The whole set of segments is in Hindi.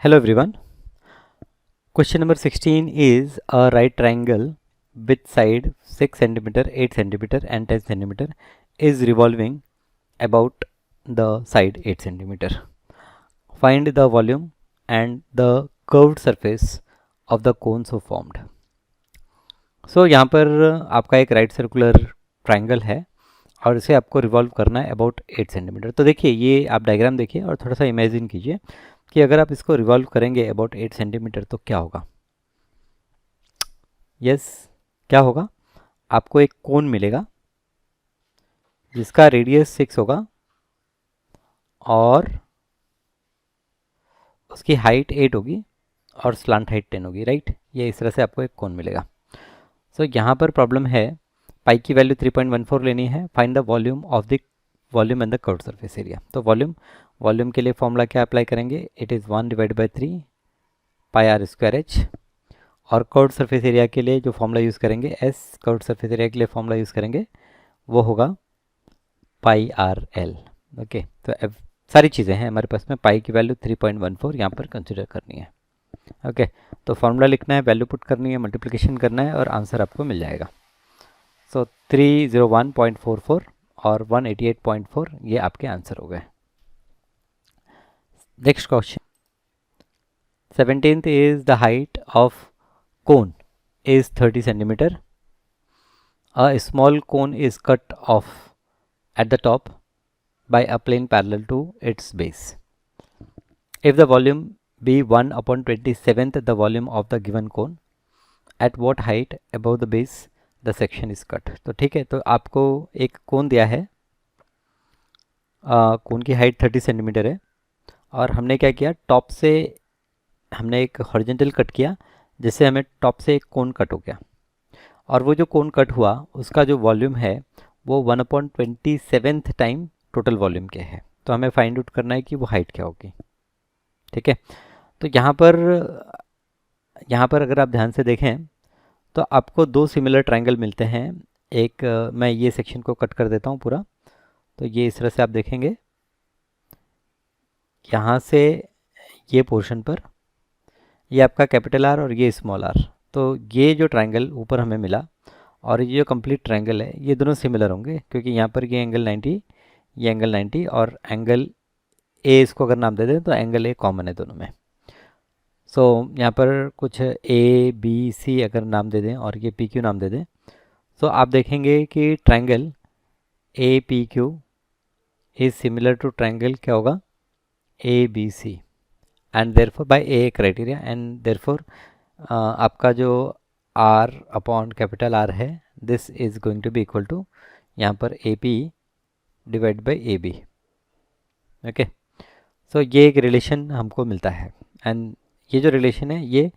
Hello everyone. Question number 16 is a right triangle with side 6 centimeter, 8 centimeter and 10 centimeter is revolving about the side 8 centimeter. Find the volume and the curved surface of the cone so formed. So यहाँ पर आपका एक राइट सर्कुलर ट्राइंगल है और इसे आपको रिवॉल्व करना है अबाउट 8 सेंटीमीटर। तो देखिए ये आप डायग्राम देखिए और थोड़ा सा इमेजिन कीजिए कि अगर आप इसको रिवॉल्व करेंगे अबाउट 8 सेंटीमीटर तो क्या होगा। यस क्या होगा, आपको एक कोन मिलेगा जिसका रेडियस 6 होगा और उसकी हाइट 8 होगी और स्लांट हाइट 10 होगी, राइट। ये इस तरह से आपको एक कोन मिलेगा। सो यहाँ पर प्रॉब्लम है, पाई की वैल्यू 3.14 लेनी है। Find the volume of the volume and the curved surface area. तो वॉल्यूम के लिए फॉर्मूला क्या अप्लाई करेंगे, it is 1/3 pi are square h. और कर्व्ड सरफेस एरिया के लिए जो फॉर्मूला यूज़ करेंगे एस, कर्व्ड सरफेस एरिया के लिए फॉर्मूला यूज़ करेंगे वो होगा पाई आर एल। ओके, तो अब सारी चीज़ें हैं हमारे पास में। पाई की वैल्यू 3.14 यहाँ पर कंसिडर करनी है। ओके, तो फॉर्मूला लिखना है, वैल्यू पुट करनी है, मल्टीप्लिकेशन करना है और आंसर आपको मिल जाएगा। सो 301.44 और 188.4 ये आपके आंसर हो गए। Next question 17th is the height of cone is 30 centimeter. A small cone is cut off at the top by a plane parallel to its base. If the volume be 1/27th the volume of the given cone, at what height above the base the section is cut. तो ठीक है, तो आपको एक कोन दिया है, कोन की हाइट 30 सेंटीमीटर है और हमने क्या किया, टॉप से हमने एक हॉरिजेंटल कट किया जिससे हमें टॉप से एक कोन कट हो गया और वो जो कोन कट हुआ उसका जो वॉल्यूम है वो 1/27 टाइम टोटल वॉल्यूम के है। तो हमें फाइंड आउट करना है कि वो हाइट क्या होगी। ठीक है, तो यहाँ पर अगर आप ध्यान से देखें तो आपको दो सिमिलर ट्रायंगल मिलते हैं। एक मैं ये सेक्शन को कट कर देता हूँ पूरा, तो ये इस तरह से आप देखेंगे यहाँ से ये पोर्शन पर ये आपका कैपिटल आर और ये स्मॉल आर। तो ये जो ट्रायंगल ऊपर हमें मिला और ये जो कंप्लीट ट्रायंगल है ये दोनों सिमिलर होंगे क्योंकि यहाँ पर ये एंगल 90, ये एंगल 90 और एंगल ए इसको अगर नाम दे दें तो एंगल ए कॉमन है दोनों में। सो यहाँ पर कुछ ए बी सी अगर नाम दे दें और ये पी क्यू नाम दे दें तो आप देखेंगे कि triangle A P Q is similar to triangle क्या होगा A B C and therefore by A criteria and therefore आपका जो आर अपॉन कैपिटल आर है this is going to be equal to यहाँ पर A P divide by A B. Okay, so ये एक रिलेशन हमको मिलता है एंड ये जो रिलेशन है ये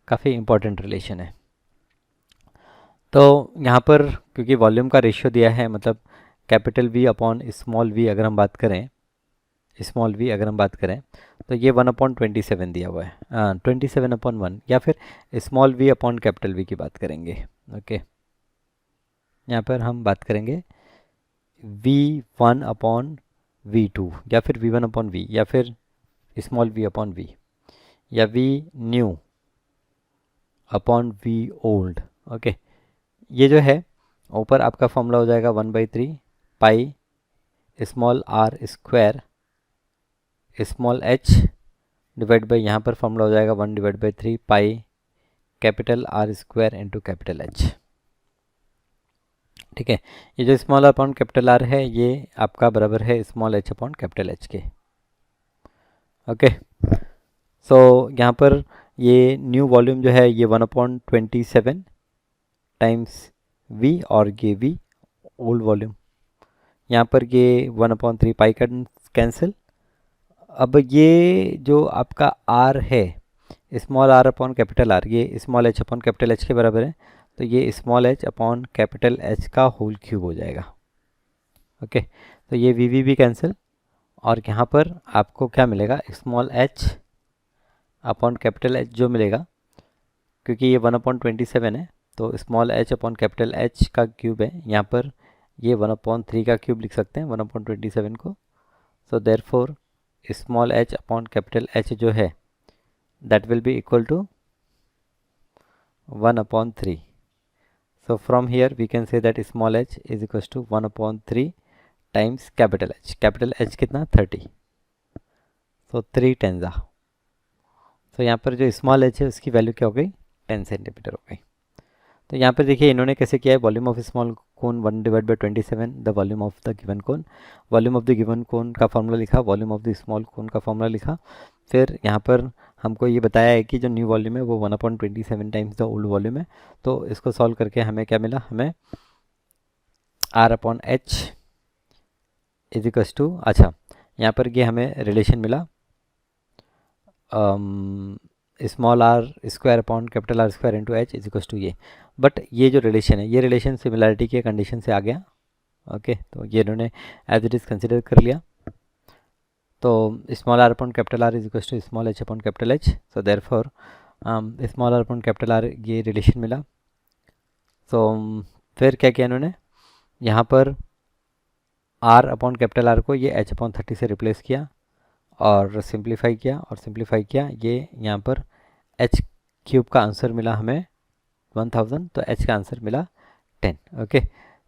काफ़ी इम्पॉर्टेंट रिलेशन है। तो यहाँ पर क्योंकि वॉल्यूम का रेशियो दिया है, मतलब capital V upon small V अगर हम बात करें, स्मॉल वी अगर हम बात करें तो ये 1/27 दिया हुआ है, 27/1 या फिर small V upon capital V की बात करेंगे। ओके, यहाँ पर हम बात करेंगे V1/V2 या फिर V1/V या फिर स्मॉल v अपॉन वी या V new upon V old. Okay, ये जो है ऊपर आपका फॉर्मूला हो जाएगा 1/3 pi small r square small h divide by यहाँ पर फॉर्मूला हो जाएगा 1/3 pi capital R square into capital H. ठीक है, ये जो स्मॉल अपॉन कैपिटल आर है ये आपका बराबर है small H upon capital H के। ओके, सो यहाँ पर ये न्यू वॉल्यूम जो है ये 1/27 टाइम्स वी और ये वी ओल्ड वॉल्यूम, यहाँ पर ये 1/3 पाई का कैंसिल। अब ये जो आपका आर है small are upon capital R ये small H upon capital H के बराबर है, तो ये small H upon capital H का होल क्यूब हो जाएगा। ओके, तो ये वी भी कैंसिल और यहाँ पर आपको क्या मिलेगा, small H upon capital H जो मिलेगा क्योंकि ये 1/27 है तो small H upon capital H का क्यूब है, यहाँ पर ये 1/3 का क्यूब लिख सकते हैं 1/27 को। सो therefore small H upon capital H जो है that will be equal to 1 upon 3. So from here we can say that small h is equals to 1 upon 3 times capital H. Capital H कितना 30. So 3 टेंजा. तो यहाँ पर जो स्मॉल h है उसकी वैल्यू क्या हो गई 10 सेंटीमीटर हो गई. तो यहाँ पर देखिए इन्होंने कैसे किया है, volume of small cone 1 divide by 27 the volume of the given cone. Volume of the given cone का फॉर्मूला लिखा, volume of the small cone का फॉर्मूला लिखा. फिर यहाँ पर हमको ये बताया है कि जो न्यू वॉल्यूम है वो 1/27 टाइम्स द ओल्ड वॉल्यूम है. तो इसको सॉल्व करके हमें क्या मिला, हमें R/H इज इक्वल्स टू, अच्छा यहाँ पर ये हमें रिलेशन मिला small r square upon capital R square into h is equals to ये. बट ये जो रिलेशन है ये रिलेशन सिमिलैरिटी के कंडीशन से आ गया. ओके तो ये इन्होंने एज इट इज़ कंसिडर कर लिया. तो small are upon capital R is equals to small H upon capital H. So therefore small are upon capital R ये रिलेशन मिला. तो फिर क्या किया इन्होंने, यहाँ पर आर अपॉन कैपिटल आर को ये एच अपॉन 30 से रिप्लेस किया और सिंप्लीफाई किया. ये यहाँ पर एच क्यूब का आंसर मिला हमें 1000, तो एच का आंसर मिला 10. ओके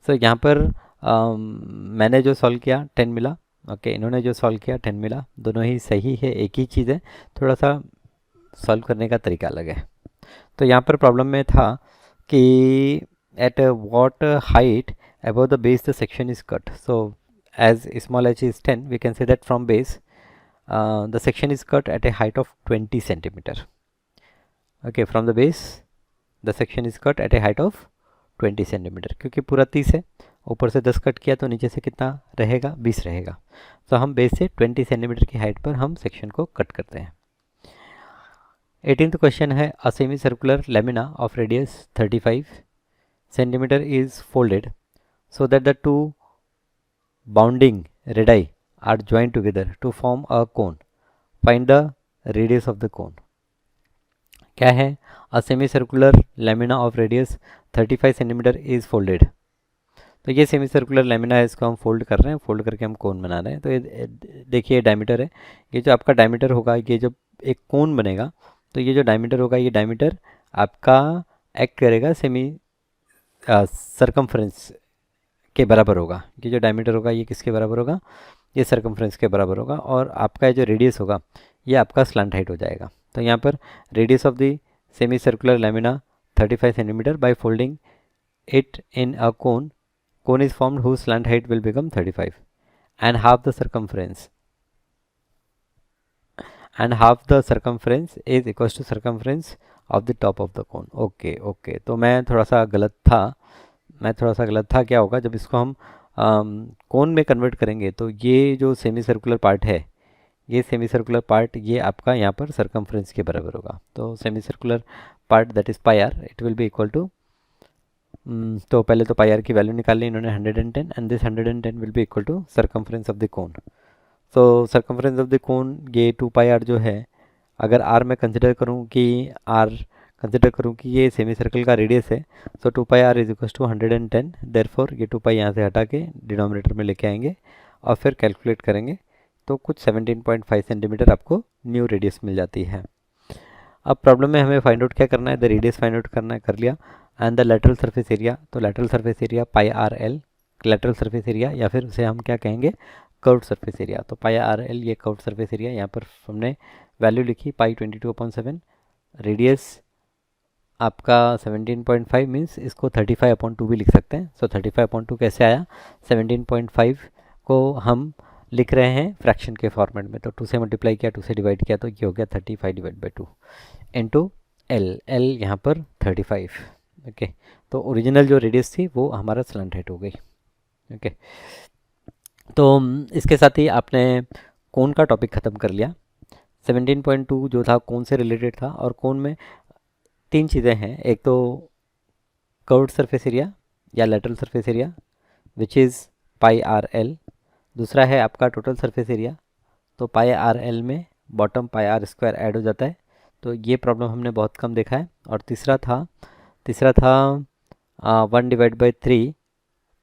सो यहाँ पर मैंने जो सॉल्व किया 10 मिला. ओके इन्होंने जो सॉल्व किया 10 मिला. दोनों ही सही है, एक ही चीज़ है, थोड़ा सा सॉल्व करने का तरीका अलग है. तो यहाँ पर प्रॉब्लम में था कि at what height above the base the section is cut. So as small h is 10, we can say that from base the section is cut at a height of 20 centimeter. Okay, from the base the section is cut at a height of 20 centimeter. क्योंकि पूरा 30 है, ऊपर से 10 कट किया तो नीचे से कितना रहेगा 20 रहेगा. तो हम बेस से 20 सेंटीमीटर की हाइट पर हम सेक्शन को कट करते हैं. 18th क्वेश्चन है, a semi circular lamina of radius 35 centimetre is folded so that the two bounding radii are joined together to form a cone. Find the radius of the cone. क्या है, a semicircular lamina of radius 35 cm is folded. तो ये सेमी सर्कुलर लेमिना है, इसको हम फोल्ड कर रहे हैं, फोल्ड करके हम कोन बना रहे हैं. तो ये देखिए डायमीटर है, ये जो आपका डायमीटर होगा, ये जब एक कोन बनेगा तो ये जो डायमीटर होगा ये डायमीटर आपका एक्ट करेगा सेमी सरकमफ्रेंस के बराबर होगा. ये जो डायमीटर होगा ये किसके बराबर होगा, ये सरकमफ्रेंस के बराबर होगा. और आपका जो रेडियस होगा ये आपका स्लांट हाइट हो जाएगा. तो यहाँ पर radius of the semi circular lamina 35 centimetre by folding it in a cone is formed whose slant height will become 35 and half the circumference is equals to circumference of the top of the cone. Okay तो मैं थोड़ा सा गलत था. क्या होगा जब इसको हम कोन में कन्वर्ट करेंगे तो ये जो सेमी सर्कुलर पार्ट है, ये सेमी सर्कुलर पार्ट ये आपका यहाँ पर सरकमफ्रेंस के बराबर होगा. तो semi circular part that is pi r it will be equal to, तो पहले तो पाई आर की वैल्यू निकाल ली इन्होंने 110 and this 110 will be equal to circumference of the cone. So circumference of the cone ये 2 पाई आर जो है, अगर आर में कंसिडर करूँ कि ये सेमी सर्कल का रेडियस है, so 2 pi R is equal to 110. Therefore ये 2 पाई यहाँ से हटा के डिनोमिनेटर में लेके आएंगे और फिर कैलकुलेट करेंगे तो कुछ 17.5 सेंटीमीटर आपको न्यू रेडियस मिल जाती है. अब प्रॉब्लम में हमें फाइंड आउट क्या करना है, द रेडियस फाइंड आउट करना है, कर लिया. And the lateral surface area, तो lateral surface area pi are L, lateral surface area या फिर उसे हम क्या कहेंगे कर्व्ड सरफेस एरिया. तो पाई आर एल ये कर्व्ड सरफेस एरिया, यहाँ पर हमने वैल्यू लिखी पाई 22/7. रेडियस आपका 17.5 मीन्स इसको 35/2 भी लिख सकते हैं. सो 35/2 कैसे आया, 17.5 को हम लिख रहे हैं फ्रैक्शन के फॉर्मेट में. तो 2 से मल्टीप्लाई किया, 2 से डिवाइड किया तो ये हो गया 35/2 इंटू एल. एल यहाँ पर 35. ओके तो ओरिजिनल जो रेडियस थी वो हमारा स्लैंट हाइट हो गई. ओके तो इसके साथ ही आपने कोन का टॉपिक ख़त्म कर लिया. 17.2 जो था कोन से रिलेटेड था, और कोन में 3 चीज़ें हैं. एक तो कर्व्ड सरफेस एरिया या lateral surface area which is pi are l. दूसरा है आपका टोटल सरफेस एरिया, तो पाई आर एल में bottom pi are square add हो जाता है. तो ये प्रॉब्लम हमने बहुत कम देखा है. और तीसरा था 1/3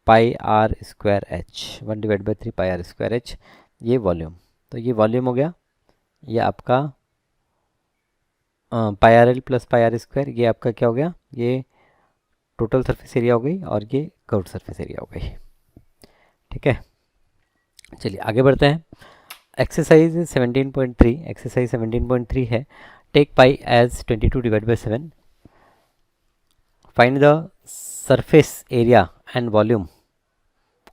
pi are square H, 1/3 pi are square H, ये वॉल्यूम. तो ये वॉल्यूम हो गया, ये आपका pi are L plus pi are square, ये आपका क्या हो गया, ये टोटल सरफेस एरिया हो गई और ये कर्व्ड सरफेस एरिया हो गई। ठीक है, चलिए आगे बढ़ते हैं। एक्सरसाइज 17.3, एक्सरसाइज 17.3 है, take pi as 22 divide by 7, find the surface area and volume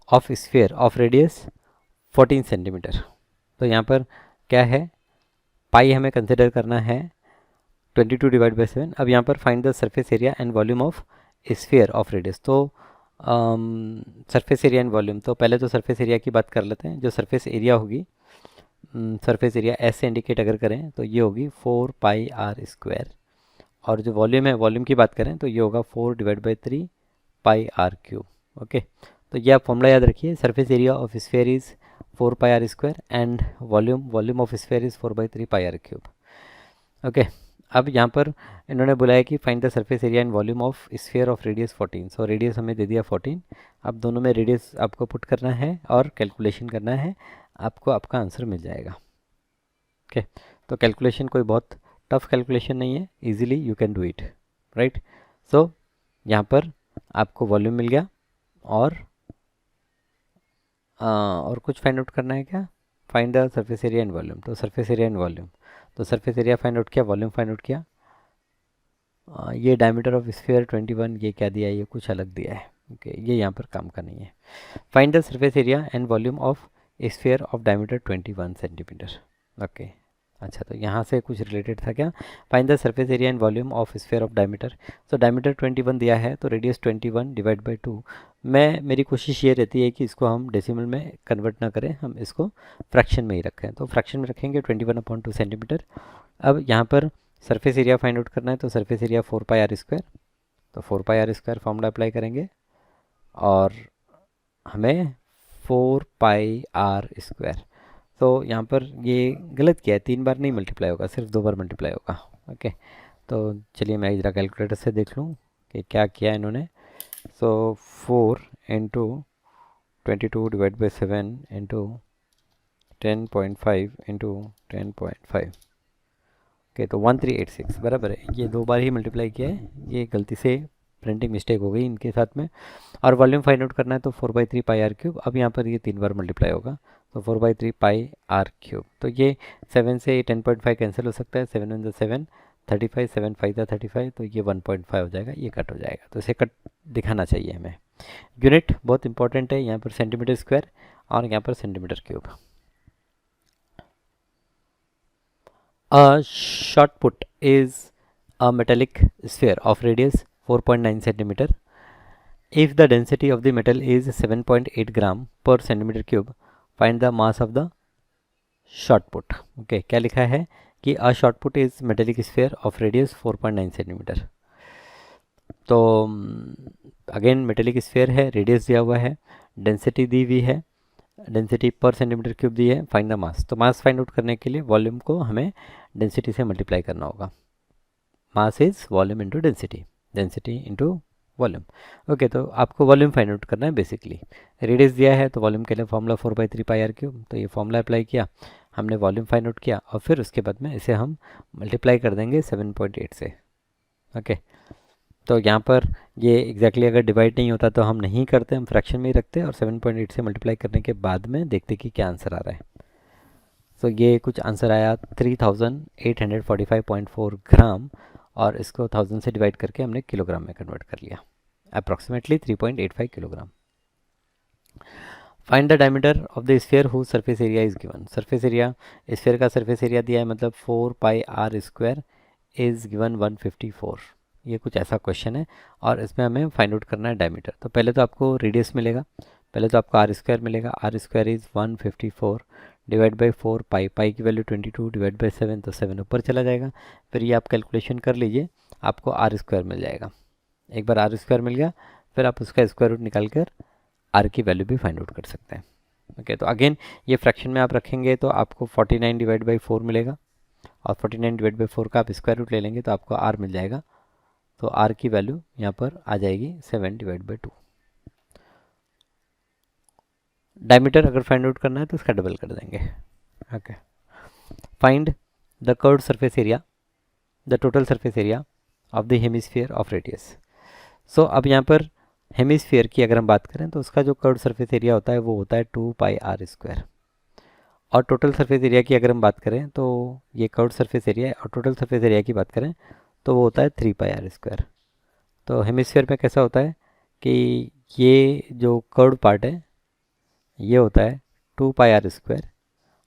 of sphere of radius 14 centimetre. तो यहाँ पर क्या है, पाई हमें कंसिडर करना है 22 डिवाइड बाई 7। अब यहाँ पर find the surface area and volume of sphere of radius. तो सरफेस एरिया एंड वॉल्यूम, तो पहले तो सरफेस एरिया की बात कर लेते हैं। जो सरफेस एरिया होगी, सरफेस एरिया एस से इंडिकेट अगर करें तो ये होगी 4 पाई आर स्क्वायर, और जो वॉल्यूम है, वॉल्यूम की बात करें तो ये होगा 4 divide by 3 pi r cube. Okay, तो ये आप फॉर्मूला याद रखिए, surface area of sphere is 4 pi are square and volume of sphere is 4/3 pi r cube. Okay, अब यहाँ पर इन्होंने बुलाया कि find the surface area and volume of sphere of radius 14। So radius हमें दे दिया 14, अब दोनों में रेडियस आपको पुट करना है और कैलकुलेशन करना है, आपको आपका आंसर मिल जाएगा। ओके, तो कैलकुलेशन कोई बहुत टफ कैलकुलेशन नहीं है, easily you can do it, right. So यहाँ पर आपको वॉल्यूम मिल गया और कुछ फाइंड आउट करना है क्या, find the surface area and volume. तो सरफेस एरिया एंड वॉल्यूम, तो सरफेस एरिया फाइंड आउट किया, वॉल्यूम फाइंड आउट किया। ये डायमीटर ऑफ स्फीयर 21, ये क्या दिया है, ये कुछ अलग दिया है। ओके, ये यहाँ पर काम का नहीं है। Find the surface area and volume of sphere of diameter 21 centimetre. Okay, अच्छा, तो यहाँ से कुछ रिलेटेड था क्या, find the surface area and volume of sphere of diameter. So diameter 21 दिया है, तो रेडियस 21 डिवाइड बाई 2। मेरी कोशिश ये रहती है कि इसको हम डेसिमल में कन्वर्ट ना करें, हम इसको फ्रैक्शन में ही रखें। तो फ्रैक्शन में रखेंगे 21/2 सेंटीमीटर। अब यहाँ पर सरफेस एरिया फाइंड आउट करना है, तो surface area 4 pi are square, तो 4 pi are square formula apply करेंगे और हमें 4 पाई आर स्क्वायर, तो यहाँ पर ये गलत किया है, 3 बार नहीं मल्टीप्लाई होगा, सिर्फ 2 बार मल्टीप्लाई होगा। ओके, तो चलिए मैं ज़रा कैलकुलेटर से देख लूँ कि क्या किया इन्होंने। सो 4 into 22 divide by 7 into 10.5 into 10.5। Okay, तो 1386 बराबर है, ये 2 बार ही मल्टीप्लाई किया है, ये गलती से प्रिंटिंग मिस्टेक हो गई इनके साथ में। और वॉल्यूम फाइंड आउट करना है, तो 4/3 पाई आर क्यूब। अब यहाँ पर ये 3 बार मल्टीप्लाई होगा, तो 4/3 पाई आर क्यूब। तो ये 7 से 10.5 कैंसिल हो सकता है, 7 × 7 35, 7 × 5 35, तो ये 1.5 हो जाएगा, ये कट हो जाएगा। तो इसे कट दिखाना चाहिए हमें। यूनिट बहुत इंपॉर्टेंट है, यहाँ पर सेंटीमीटर स्क्वायर और यहाँ पर centimetre cube. A shot put is a metallic sphere of radius 4.9 centimeter. If the density of the metal is 7.8 gram per centimeter cube, find the mass of the shot put. Okay, क्या लिखा है कि a shot put is metallic sphere of radius 4.9 centimeter. तो अगेन मेटेलिक स्फीयर है, रेडियस दिया हुआ है, डेंसिटी दी हुई है, डेंसिटी पर सेंटीमीटर क्यूब दी है, फाइंड द मास। तो मास फाइंड आउट करने के लिए वॉल्यूम को हमें डेंसिटी से मल्टीप्लाई करना होगा। Mass is volume into density, density into volume. Okay, तो आपको वॉल्यूम फाइंड आउट करना है बेसिकली। रेडियस दिया है तो वॉल्यूम के लिए फॉर्मूला 4/3 पाई आर क्यूब, तो ये फॉर्मूला अप्लाई किया, हमने वॉल्यूम फाइंड आउट किया और फिर उसके बाद में इसे हम मल्टीप्लाई कर देंगे 7.8 से। ओके, तो यहाँ पर ये एग्जैक्टली अगर डिवाइड नहीं होता तो हम नहीं करते, हम फ्रैक्शन में ही रखते और 7.8 से मल्टीप्लाई करने के बाद में देखते कि क्या आंसर आ रहा है। सो ये कुछ आंसर आया 3845.4 ग्राम, और इसको 1000 से डिवाइड करके हमने किलोग्राम में कन्वर्ट कर लिया, approximately 3.85 kilogram. Find the diameter of the sphere whose surface area is given. Surface area, sphere का सरफेस एरिया दिया है, मतलब 4 pi are square is given 154। ये कुछ ऐसा क्वेश्चन है और इसमें हमें फाइंड आउट करना है डायमीटर। तो पहले तो आपको रेडियस मिलेगा, पहले तो आपको आर स्क्वायर मिलेगा, r square is 154 divide by 4 pi, pi की वैल्यू 22 डिवाइड बाई 7, तो 7 ऊपर चला जाएगा। फिर ये आप कैलकुलेशन कर लीजिए, आपको आर स्क्वायर मिल जाएगा। एक बार आर स्क्वायर मिल गया, फिर आप उसका स्क्वायर रूट निकाल कर आर की वैल्यू भी फाइंड आउट कर सकते हैं। ओके, तो अगेन ये फ्रैक्शन में आप रखेंगे तो आपको 49 डिवाइड बाई 4 मिलेगा, और 49 डिवाइड बाई 4 का आप स्क्वायर रूट ले लेंगे तो आपको आर मिल जाएगा। तो आर की वैल्यू यहाँ पर आ जाएगी 7 डिवाइड बाई 2। डायमीटर अगर फाइंड आउट करना है तो इसका डबल कर देंगे। Okay, find the curved surface area the total surface area of the hemisphere of radius. So अब यहाँ पर हेमिस्फीयर की अगर हम बात करें तो उसका जो कर्व सरफेस एरिया होता है वो होता है 2πr²। और टोटल सरफेस एरिया की अगर हम बात करें तो ये कर्व सरफेस एरिया है, और टोटल सरफेस एरिया की बात करें तो वो होता है 3πr²। तो हेमिस्फीयर में कैसा होता है कि ये जो कर्व पार्ट है ये होता है 2πr²,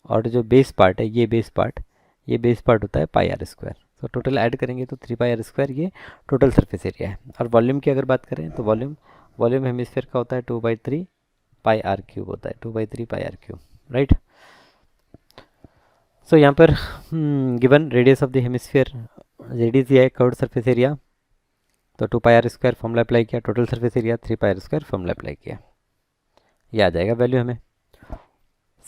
और जो बेस पार्ट है ये बेस पार्ट होता है πr²। तो टोटल ऐड करेंगे तो 3πr², ये टोटल सरफेस एरिया है। और वॉल्यूम की अगर बात करें तो वॉल्यूम हेमिस्फीयर का होता है 2/3πr³ होता है, 2/3πr³, राइट। सो यहाँ पर given radius of the hemisphere, radius दिया है, कर्व्ड सरफेस एरिया, तो 2πr² फॉर्मूला अप्लाई किया, total surface area 3πr² formula apply किया, ये आ जाएगा वैल्यू हमें।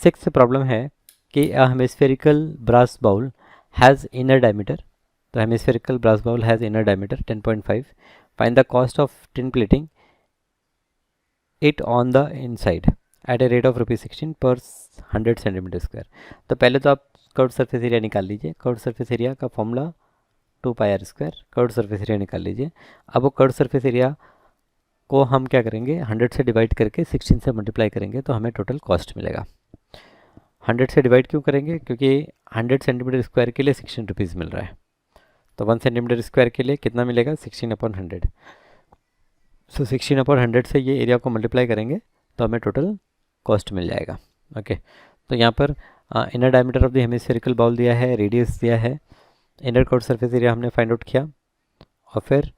6th प्रॉब्लम है कि a hemispherical brass bowl has inner diameter, तो hemispherical brass bowl has inner diameter 10.5, find the cost of tin plating it on the inside at a rate of ₹16 per 100 cm²। तो पहले तो आप कर्व सरफेस एरिया निकाल लीजिए, कर्व सरफेस एरिया का formula 2πr², curve surface area निकाल लीजिए। अब वो कर्व सरफेस एरिया को हम क्या करेंगे, 100 से डिवाइड करके 16 से मल्टीप्लाई करेंगे तो हमें टोटल कॉस्ट मिलेगा। 100 से डिवाइड क्यों करेंगे, क्योंकि 100 cm² के लिए 16 रुपीज़ मिल रहा है, तो 1 cm² के लिए कितना मिलेगा, 16/100। सो 16/100 से ये एरिया को मल्टीप्लाई करेंगे तो हमें टोटल कॉस्ट मिल जाएगा। ओके, तो यहाँ पर inner diameter of the hemispherical bowl दिया है, रेडियस दिया है, इनर कर्व सरफेस एरिया हमने फाइंड आउट किया, और फिर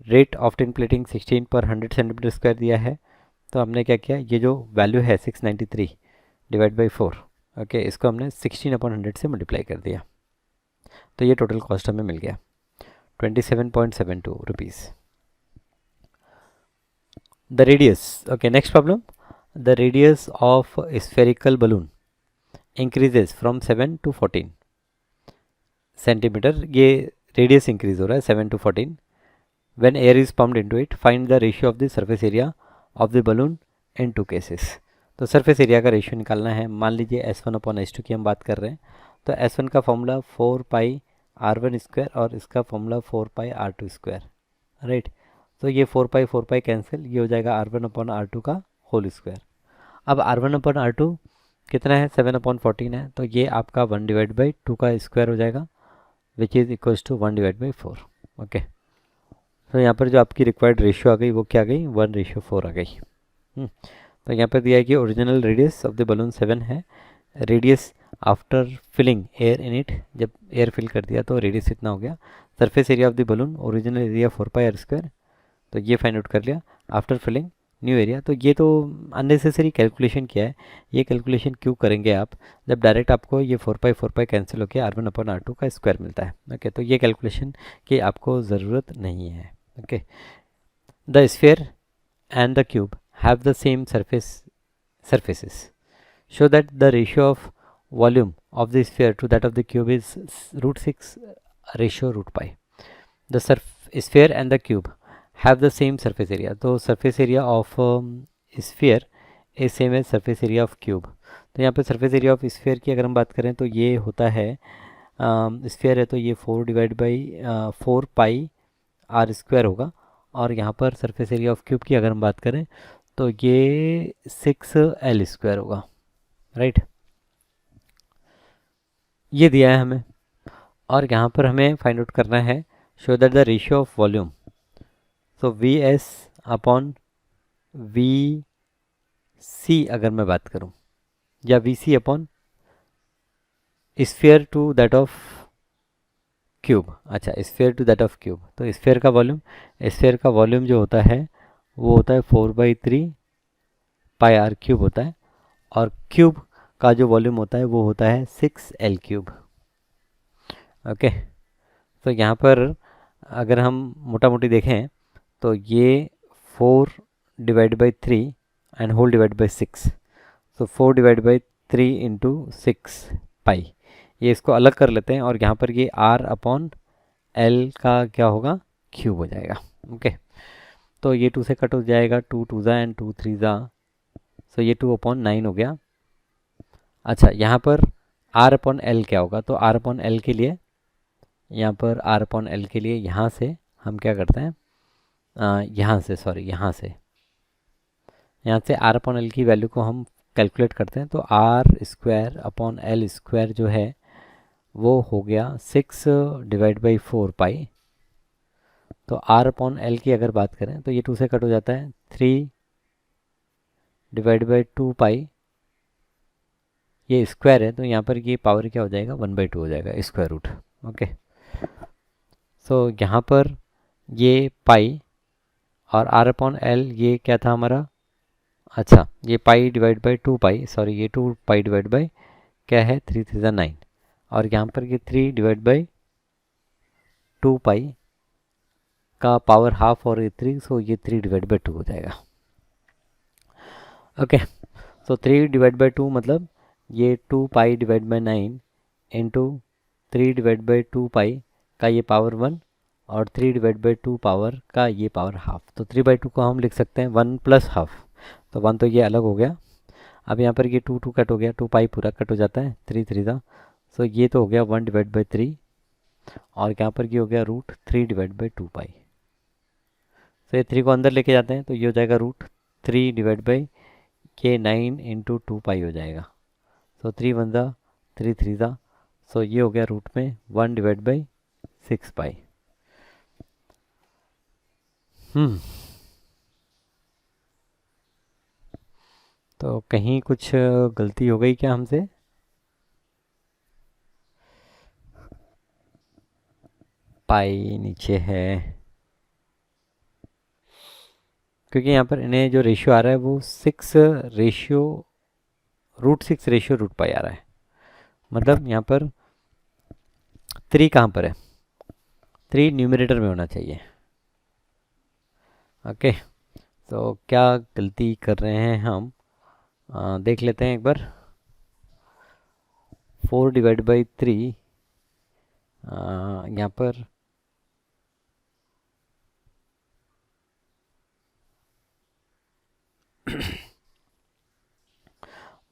rate of tin plating 16 per 100 cm² दिया है। तो हमने क्या किया, ये जो वैल्यू है 693 डिवाइड बाई 4, ओके, इसको हमने 16/100 से मल्टीप्लाई कर दिया, तो ये टोटल कॉस्ट हमें मिल गया 27.72 rupees. The radius, okay, next problem, the radius of spherical balloon increases from 7 to 14 centimetre, ये रेडियस इंक्रीज हो रहा है 7 to 14। When air is pumped into it, find the ratio of the surface area of the balloon in 2 cases। तो सरफेस एरिया का रेशियो निकालना है। मान लीजिए S1/S2 की हम बात कर रहे हैं, तो S1 का फॉर्मूला 4πr1² और इसका फॉर्मूला 4πr2², राइट। तो ये 4π कैंसिल, ये हो जाएगा R1/R2 का होल स्क्वायर। अब R1/R2 कितना है, 7/14 है, तो ये आपका 1/2 का स्क्वायर हो जाएगा, which is equals to 1/4। Okay, तो यहाँ पर जो आपकी रिक्वायर्ड रेशियो आ गई वो क्या आ गई, 1:4 आ गई। तो यहाँ पर दिया है कि original radius of the balloon 7 है, radius after filling air in it, जब एयर फिल कर दिया तो रेडियस इतना हो गया। Surface area of the balloon original area 4πr², तो ये फाइंड आउट कर लिया। आफ्टर फिलिंग न्यू एरिया, तो ये तो अननेसेसरी कैलकुलेशन किया है, ये कैलकुलेशन क्यों करेंगे आप, जब डायरेक्ट आपको ये 4π कैंसिल होकर R1/R2 का स्क्वायर मिलता है। ओके, तो ये कैलकुलेशन की आपको ज़रूरत नहीं है। Okay, the sphere and the cube have the same surfaces, show that the ratio of volume of the sphere to that of the cube is √6 ratio √π। The sphere and the cube have the same surface area, तो surface area of sphere is same as surface area of cube। तो यहाँ पे surface area of sphere की अगर हम बात करें तो ये होता है sphere है तो ये 4/4πr² होगा, और यहाँ पर surface area of cube की अगर हम बात करें तो ये 6l² होगा, राइट। ये दिया है हमें, और यहाँ पर हमें फाइंड आउट करना है show that the ratio of volume, तो VS/VC अगर मैं बात करूँ, या VC/ sphere to that of cube. अच्छा, sphere to that of cube, तो स्फीयर का वॉल्यूम जो होता है वो होता है 4/3πr³ होता है, और क्यूब का जो वॉल्यूम होता है वो होता है 6l³। ओके, तो यहाँ पर अगर हम मोटा मोटी देखें तो ये 4/3 एंड होल डिवाइड बाई 6, तो 4/3 इंटू 6π, ये इसको अलग कर लेते हैं, और यहाँ पर ये R/L का क्या होगा, क्यूब हो जाएगा। ओके, तो ये 2 से कट हो जाएगा, 2 2 ज़ा एंड 2 3 ज़ा, सो ये 2/9 हो गया। अच्छा, यहाँ पर R/L क्या होगा, तो R/L के लिए यहाँ पर आर अपॉन एल के लिए यहाँ से हम क्या करते हैं, यहाँ से आर अपॉन एल की वैल्यू को हम कैलकुलेट करते हैं। तो r square upon l square जो है वो हो गया 6/4 पाई। तो आर अपॉन एल की अगर बात करें तो ये 2 से कट हो जाता है, 3/2 पाई। ये स्क्वायर है तो यहाँ पर ये पावर क्या हो जाएगा, 1/2 हो जाएगा, स्क्वायर रूट। ओके, सो यहाँ पर ये पाई और आर अपॉन एल ये क्या था हमारा, अच्छा ये pi divide by 2 pi, sorry ये 2 पाई डिवाइड बाई क्या है, 3 3 9, और यहाँ पर ये 3/2 पाई का पावर हाफ और ये 3, सो ये 3/2 हो जाएगा। ओके, सो 3/2 मतलब ये 2 पाई/9 इंटू 3/2 पाई का ये पावर 1 और 3/2 पावर का ये पावर हाफ। तो 3/2 को हम लिख सकते हैं 1 प्लस हाफ, तो 1 तो ये अलग हो गया। अब यहाँ पर ये 2 कट हो गया, 2 पाई पूरा कट हो जाता है, 3 3 था, सो ये तो हो गया 1/3, और यहाँ पर ये हो गया रूट 3/2 पाई। तो ये 3 को अंदर लेके जाते हैं तो ये हो जाएगा रूट 3/, ये 9 × 2 पाई हो जाएगा। सो 3 1 ज़ा 3 3 ज़ा, सो ये हो गया रूट में 1/6 पाई। तो कहीं कुछ गलती हो गई क्या हमसे? पाई नीचे है क्योंकि यहाँ पर इन्हें जो रेशियो आ रहा है वो 6/√6 आ रहा है। मतलब यहाँ पर 3 कहाँ पर है, 3 न्यूमरेटर में होना चाहिए। ओके, तो क्या गलती कर रहे हैं हम, देख लेते हैं एक बार। 4/3 यहाँ पर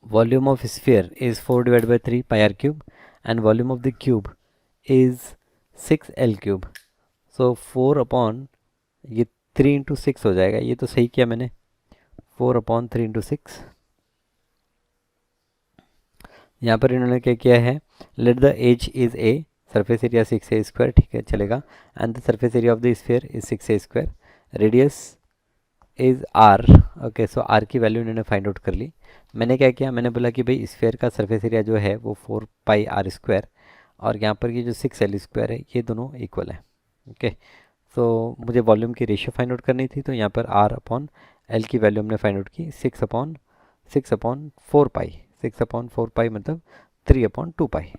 volume of sphere is 4/3 pi r cube and volume of the cube is 6 L cube। so 4 upon ये 3 × 6 हो जाएगा, ये तो सही किया मैंने, 4/3 × 6। यहाँ पर इन्होंने क्या किया है, let the edge is a, surface area 6a², ठीक है चलेगा, and the surface area of the sphere is 6a², radius is r. Okay, so r की वैल्यू इन्होंने फाइंड आउट कर ली। मैंने क्या किया, मैंने बोला कि भाई स्फीयर का सरफेस एरिया जो है वो 4 πr², और यहाँ पर ये जो 6L² है ये दोनों इक्वल है। ओके, तो मुझे वॉल्यूम की रेशियो फाइंड आउट करनी थी, तो यहाँ पर आर अपॉन एल की वैल्यू हमने फाइंड आउट की 6/4 पाई। 6/4 पाई मतलब 3/2 पाई।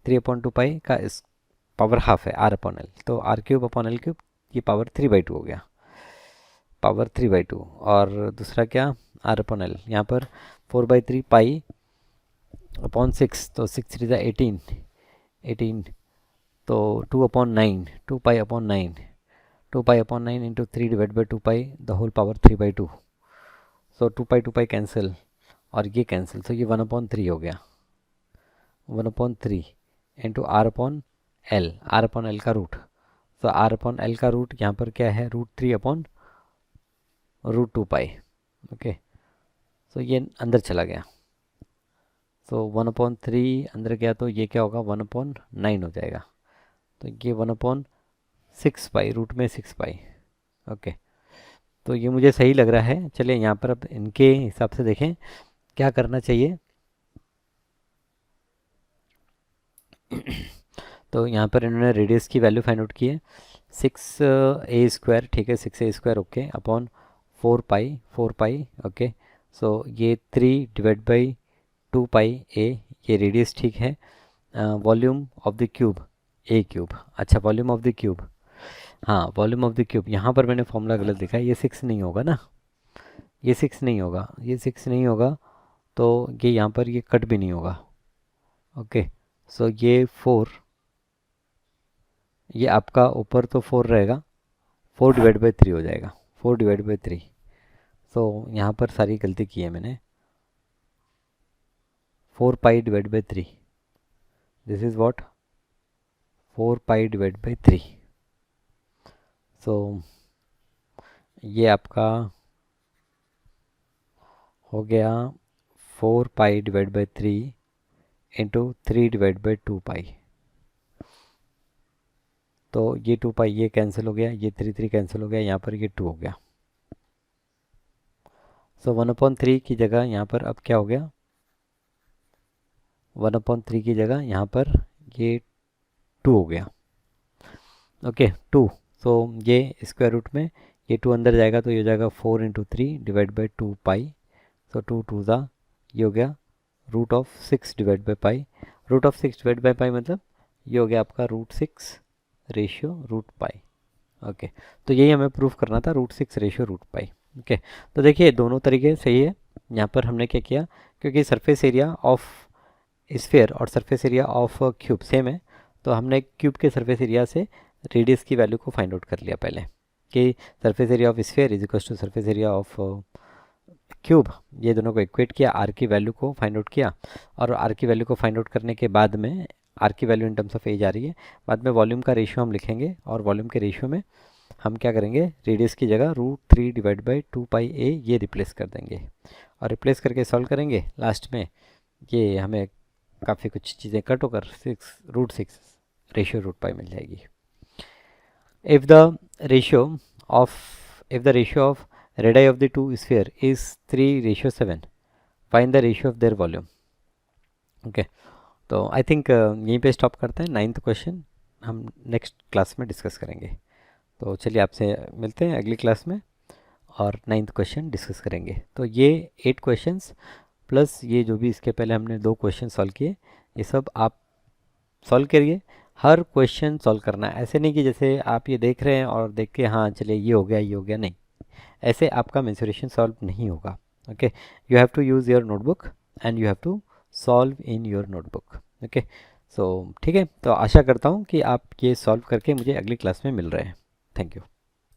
3/2 पाई का इस पावर हाफ है आर अपॉन एल, तो r³ अपॉन L³ ये पावर 3/2 हो गया, पावर 3/2। और दूसरा क्या, आर अपॉन एल, यहाँ पर 4/3 पाई/6, तो 6 3 18, तो 2/9, 2 pi, 2 pi into 3/2 pi the whole power 3/2। So 2 pi cancel और ये कैंसिल, तो ये 1/3 हो गया, 1/3 into R upon L, R upon L का रूट। तो आर अपॉन एल का रूट यहाँ पर क्या है, √3/√2 पाई। ओके, सो ये अंदर चला गया, तो 1/3 अंदर गया तो ये क्या होगा, 1/9 हो जाएगा, तो ये 1/6 पाई, रूट में 6 पाई। ओके, तो ये मुझे सही लग रहा है। चलिए यहाँ पर अब इनके हिसाब से देखें क्या करना चाहिए। तो यहाँ पर इन्होंने रेडियस की वैल्यू फाइंड आउट की है 6a², ठीक है 6a², ओके, अपॉन 4 पाई। ओके, सो ये 3/2 पाई ए, ये रेडियस ठीक है। Volume of the cube a³, अच्छा वॉल्यूम ऑफ द क्यूब, हाँ वॉल्यूम ऑफ द क्यूब, यहाँ पर मैंने फॉर्मूला गलत लिखा है, ये 6 नहीं होगा ना, ये 6 नहीं होगा, ये 6 नहीं होगा, तो ये यहाँ पर ये कट भी नहीं होगा। ओके, सो ये 4, ये आपका ऊपर तो 4 रहेगा, 4/3 हो जाएगा, 4/3। सो यहाँ पर सारी गलती की है मैंने, 4 पाई/3, दिस इज़ व्हाट 4π/3। सो ये आपका हो गया 4π/3 इंटू 3/2π। तो ये 2π ये कैंसिल हो गया, ये 3 कैंसिल हो गया, यहाँ पर ये 2 हो गया। सो 1/3 की जगह यहाँ पर अब क्या हो गया, 1/3 की जगह यहाँ पर ये 2 हो गया। ओके 2। सो ये स्क्वायर रूट में ये 2 अंदर जाएगा तो ये हो जाएगा 4 × 3 / 2π। सो 2 ज़ा ये हो गया √6/π। √6/π मतलब ये हो गया आपका √6/√π। ओके, तो यही हमें प्रूफ करना था, √6/√π। ओके, तो देखिए दोनों तरीके सही है। यहाँ पर हमने क्या किया, क्योंकि सरफेस एरिया ऑफ स्फीयर और surface area of cube same है, तो हमने क्यूब के सरफेस एरिया से रेडियस की वैल्यू को फाइंड आउट कर लिया पहले, कि surface area of sphere is equal to surface area of cube. ये दोनों को इक्वेट किया, आर की वैल्यू को फाइंड आउट किया, और आर की वैल्यू को फाइंड आउट करने के बाद में आर की value in terms of H आ रही है, बाद में वॉल्यूम का रेशियो हम लिखेंगे, और वॉल्यूम के रेशियो में हम क्या करेंगे, रेडियस की जगह √3/2πa ये रिप्लेस कर देंगे, और रिप्लेस करके सॉल्व करेंगे। लास्ट में ये हमें काफ़ी कुछ चीज़ें कट होकर √6/√π मिल जाएगी। If the ratio of radii of the two sphere is 3:7, find the ratio of their volume। Okay, तो आई थिंक यहीं पे स्टॉप करते हैं। 9th क्वेश्चन हम नेक्स्ट क्लास में डिस्कस करेंगे। तो चलिए आपसे मिलते हैं अगली क्लास में और 9th क्वेश्चन डिस्कस करेंगे। तो ये 8 क्वेश्चंस प्लस ये जो भी इसके पहले हमने 2 क्वेश्चन सॉल्व किए, ये सब आप सॉल्व करिए। हर क्वेश्चन सॉल्व करना है, ऐसे नहीं कि जैसे आप ये देख रहे हैं और देख के हाँ चलिए ये हो गया, नहीं, ऐसे आपका मेंसुरेशन सॉल्व नहीं होगा। Okay, you have to use your notebook and you have to solve in your notebook. Okay, so ठीक है, तो आशा करता हूँ कि आप ये सॉल्व करके मुझे अगली क्लास में मिल रहे हैं। Thank you.